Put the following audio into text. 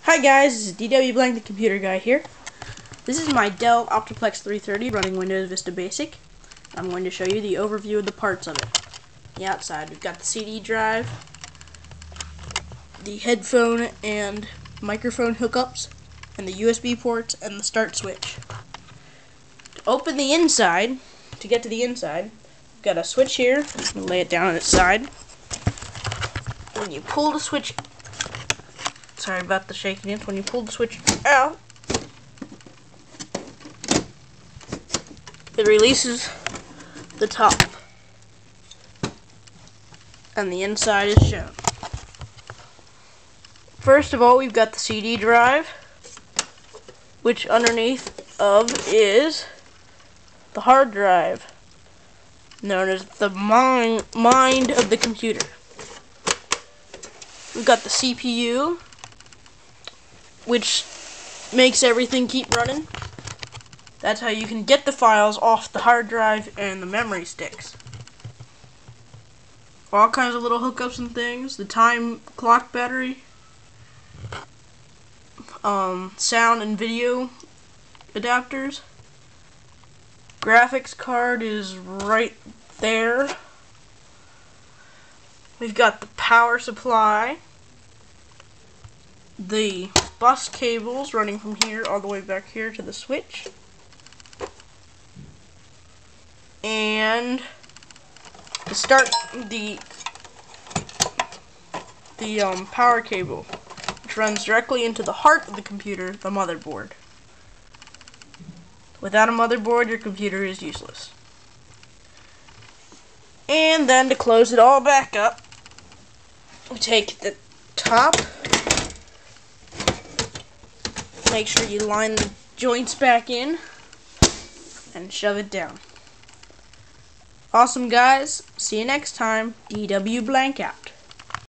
Hi guys, this is dwblank the computer guy here. This is my Dell Optiplex 330 running Windows Vista Basic. I'm going to show you the overview of the parts of it. The outside, we've got the CD drive, the headphone and microphone hookups, and the USB ports and the start switch. To open the inside, to get to the inside, we've got a switch here. We'll lay it down on its side. When you pull the switch, sorry about the shakiness, when you pull the switch out, it releases the top, and the inside is shown. First of all, we've got the CD drive, which underneath of is the hard drive, known as the mind of the computer. We've got the CPU, which makes everything keep running. That's how you can get the files off the hard drive and the memory sticks. All kinds of little hookups and things. The time clock battery, sound and video adapters. Graphics card is right there. We've got the power supply, the bus cables running from here all the way back here to the switch, and the power cable, which runs directly into the heart of the computer, the motherboard. Without a motherboard, your computer is useless. And then to close it all back up, we take the top, make sure you line the joints back in, and shove it down. Awesome guys, see you next time. dwblank out.